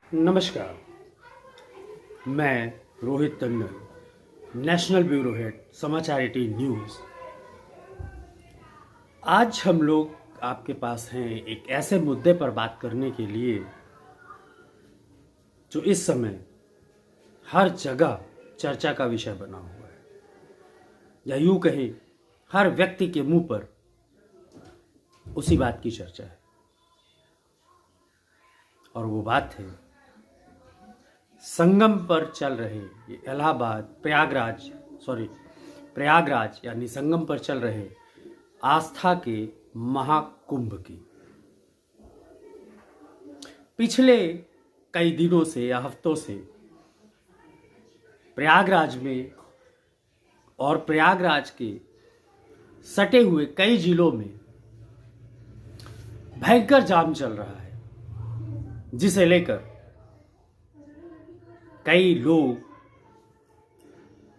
नमस्कार। मैं Rohit Tandon, national bureau head समाचार 18 न्यूज़। आज हम लोग आपके पास हैं एक ऐसे मुद्दे पर बात करने के लिए जो इस समय हर जगह चर्चा का विषय बना हुआ है, या यूं कहें हर व्यक्ति के मुंह पर उसी बात की चर्चा है। और वो बात है संगम पर चल रहे ये प्रयागराज यानी संगम पर चल रहे आस्था के महाकुंभ की। पिछले कई दिनों से या हफ्तों से प्रयागराज में और प्रयागराज के सटे हुए कई जिलों में भयंकर जाम चल रहा है, जिसे लेकर कई लोग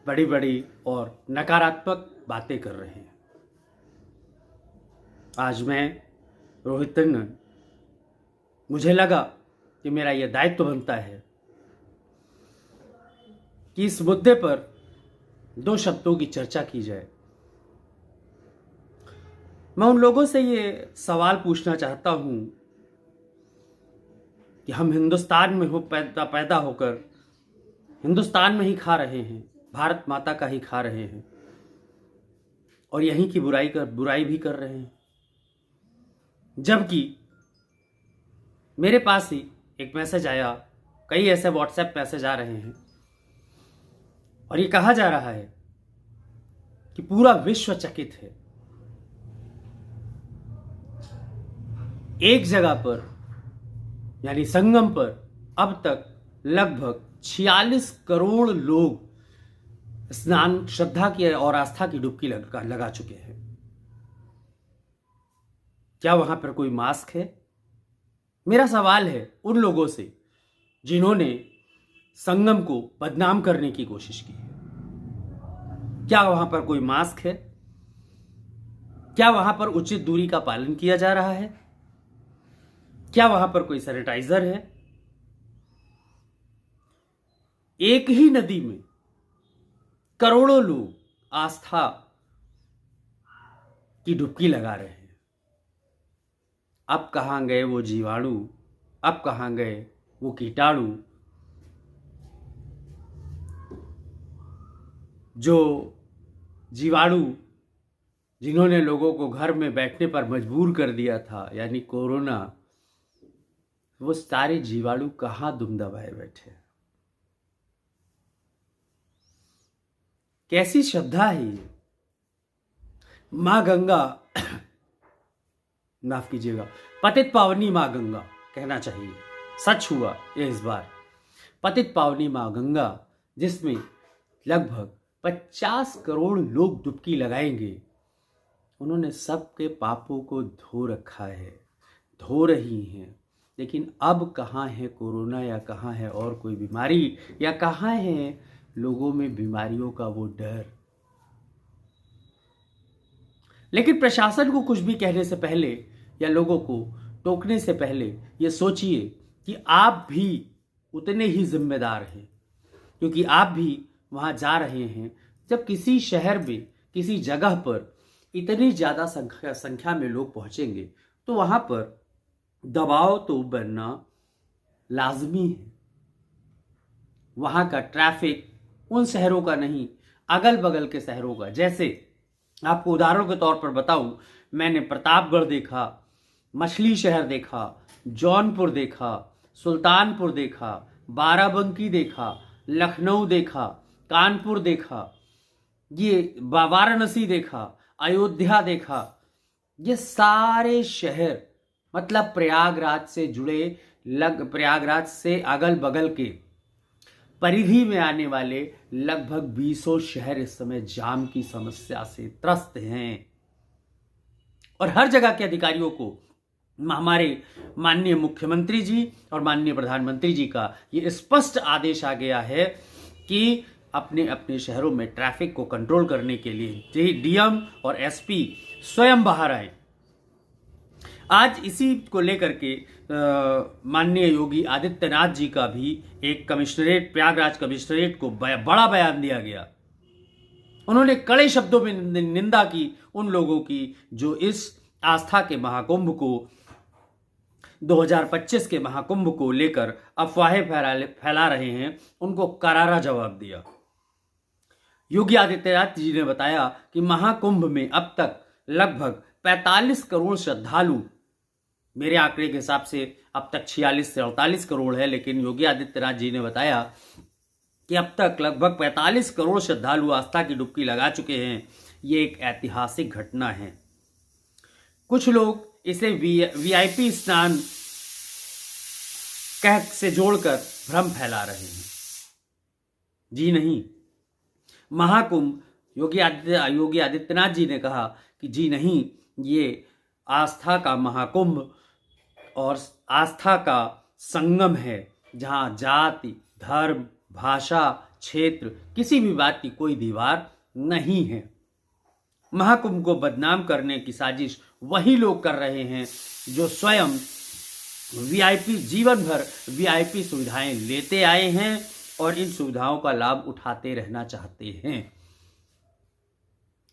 बड़ी बड़ी और नकारात्मक बातें कर रहे हैं। आज मैं रोहित टंडन, मुझे लगा कि मेरा यह दायित्व बनता है कि इस मुद्दे पर दो शब्दों की चर्चा की जाए। मैं उन लोगों से ये सवाल पूछना चाहता हूं कि हम हिंदुस्तान में पैदा होकर हिंदुस्तान में ही खा रहे हैं, भारत माता का ही खा रहे हैं, और यहीं की बुराई भी कर रहे हैं। जबकि मेरे पास ही एक मैसेज आया, कई ऐसे व्हाट्सएप मैसेज आ रहे हैं और ये कहा जा रहा है कि पूरा विश्व चकित है। एक जगह पर यानी संगम पर अब तक लगभग 46 करोड़ लोग स्नान, श्रद्धा की और आस्था की डुबकी लगा चुके हैं। क्या वहां पर कोई मास्क है? मेरा सवाल है उन लोगों से जिन्होंने संगम को बदनाम करने की कोशिश की है। क्या वहां पर कोई मास्क है? क्या वहां पर उचित दूरी का पालन किया जा रहा है? क्या वहां पर कोई सैनिटाइजर है? एक ही नदी में करोड़ों लोग आस्था की डुबकी लगा रहे हैं। अब कहां गए वो जीवाणु? अब कहां गए वो कीटाणु जो जीवाणु जिन्होंने लोगों को घर में बैठने पर मजबूर कर दिया था, यानी कोरोना? वो सारे जीवाणु कहां दुम दबाए बैठे? कैसी श्रद्धा है ये? मां गंगा माफ कीजिएगा, पतित पावनी मां गंगा कहना चाहिए, सच हुआ ये इस बार। पतित पावनी मां गंगा, जिसमें लगभग 50 करोड़ लोग डुबकी लगाएंगे, उन्होंने सबके पापों को धो रखा है, धो रही हैं। लेकिन अब कहाँ है कोरोना, या कहाँ है और कोई बीमारी, या कहाँ है लोगों में बीमारियों का वो डर? लेकिन प्रशासन को कुछ भी कहने से पहले या लोगों को टोकने से पहले ये सोचिए कि आप भी उतने ही जिम्मेदार हैं, क्योंकि आप भी वहां जा रहे हैं। जब किसी शहर में, किसी जगह पर इतनी ज़्यादा संख्या में लोग पहुंचेंगे तो वहां पर दबाव तो बनना लाजमी है। वहां का ट्रैफिक उन शहरों का नहीं, अगल बगल के शहरों का। जैसे आपको उदाहरण के तौर पर बताऊं, मैंने प्रतापगढ़ देखा, मछली शहर देखा, जौनपुर देखा, सुल्तानपुर देखा, बाराबंकी देखा, लखनऊ देखा, कानपुर देखा, ये वाराणसी देखा, अयोध्या देखा। ये सारे शहर मतलब प्रयागराज से जुड़े, प्रयागराज से अगल बगल के परिधि में आने वाले लगभग 20 शहर इस समय जाम की समस्या से त्रस्त हैं। और हर जगह के अधिकारियों को हमारे माननीय मुख्यमंत्री जी और माननीय प्रधानमंत्री जी का ये स्पष्ट आदेश आ गया है कि अपने अपने शहरों में ट्रैफिक को कंट्रोल करने के लिए डीएम और एसपी स्वयं बाहर आए। आज इसी को लेकर के माननीय योगी आदित्यनाथ जी का भी एक कमिश्नरेट, प्रयागराज कमिश्नरेट को बड़ा बयान दिया गया। उन्होंने कड़े शब्दों में निंदा की उन लोगों की जो इस आस्था के महाकुंभ को, 2025 के महाकुंभ को लेकर अफवाहें फैला रहे हैं, उनको करारा जवाब दिया। योगी आदित्यनाथ जी ने बताया कि महाकुंभ में अब तक लगभग 45 करोड़ श्रद्धालु, मेरे आंकड़े के हिसाब से अब तक 46 से 48 करोड़ है, लेकिन योगी आदित्यनाथ जी ने बताया कि अब तक लगभग 45 करोड़ श्रद्धालु आस्था की डुबकी लगा चुके हैं। ये एक ऐतिहासिक घटना है। कुछ लोग इसे वीआईपी स्नान कह से जोड़कर भ्रम फैला रहे हैं। जी नहीं, महाकुंभ, योगी आदित्यनाथ जी ने कहा कि जी नहीं, ये आस्था का महाकुंभ और आस्था का संगम है, जहां जाति, धर्म, भाषा, क्षेत्र, किसी भी बात की कोई दीवार नहीं है। महाकुंभ को बदनाम करने की साजिश वही लोग कर रहे हैं जो स्वयं वीआईपी, जीवन भर वीआईपी सुविधाएं लेते आए हैं और इन सुविधाओं का लाभ उठाते रहना चाहते हैं।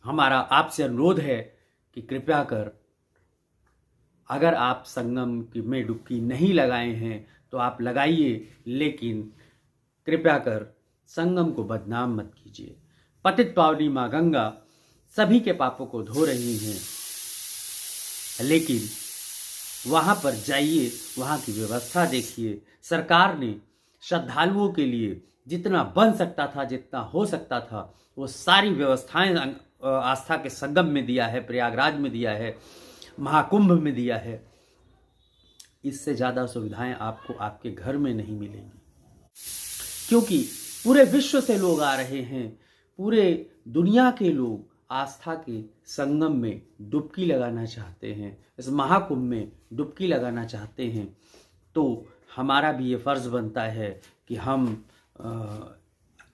हमारा आपसे अनुरोध है कि कृपया कर, अगर आप संगम में डुबकी नहीं लगाए हैं तो आप लगाइए, लेकिन कृपया कर संगम को बदनाम मत कीजिए। पतित पावनी माँ गंगा सभी के पापों को धो रही हैं, लेकिन वहां पर जाइए, वहां की व्यवस्था देखिए। सरकार ने श्रद्धालुओं के लिए जितना बन सकता था, जितना हो सकता था, वो सारी व्यवस्थाएं आस्था के संगम में दिया है, प्रयागराज में दिया है, महाकुंभ में दिया है। इससे ज़्यादा सुविधाएं आपको आपके घर में नहीं मिलेंगी, क्योंकि पूरे विश्व से लोग आ रहे हैं। पूरे दुनिया के लोग आस्था के संगम में डुबकी लगाना चाहते हैं, इस महाकुंभ में डुबकी लगाना चाहते हैं। तो हमारा भी ये फर्ज बनता है कि हम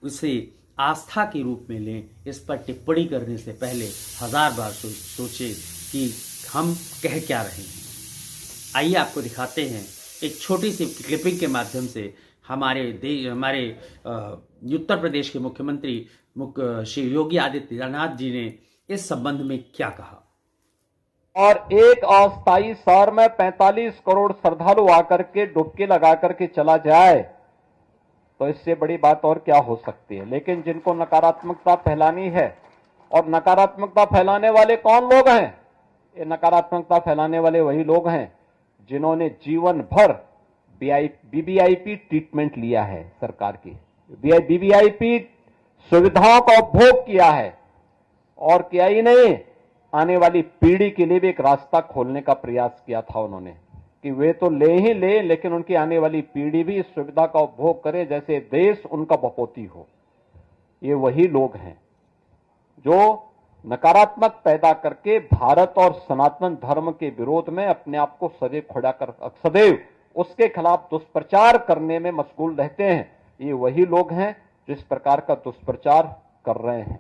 उसे आस्था के रूप में लें। इस पर टिप्पणी करने से पहले 1000 बार सोचें कि हम कह क्या रहे हैं। आइए आपको दिखाते हैं एक छोटी सी क्लिपिंग के माध्यम से हमारे उत्तर प्रदेश के मुख्यमंत्री श्री योगी आदित्यनाथ जी ने इस संबंध में क्या कहा। और एक अस्थायी शहर में 45 करोड़ श्रद्धालु आकर के डुबकी लगा करके चला जाए तो इससे बड़ी बात और क्या हो सकती है। लेकिन जिनको नकारात्मकता फैलानी है, और नकारात्मकता फैलाने वाले कौन लोग हैं? ये नकारात्मकता फैलाने वाले वही लोग हैं जिन्होंने जीवन भर बीबीआईपी ट्रीटमेंट लिया है, सरकार की बीबीआईपी सुविधाओं का उपभोग किया है, और किया ही नहीं, आने वाली पीढ़ी के लिए भी एक रास्ता खोलने का प्रयास किया था उन्होंने कि वे तो ले ही ले, लेकिन उनकी आने वाली पीढ़ी भी इस सुविधा का उपभोग करे, जैसे देश उनका बपोती हो। ये वही लोग हैं जो नकारात्मक पैदा करके भारत और सनातन धर्म के विरोध में अपने आप को सदैव उसके खिलाफ दुष्प्रचार करने में मशगूल रहते हैं। ये वही लोग हैं जो इस प्रकार का दुष्प्रचार कर रहे हैं।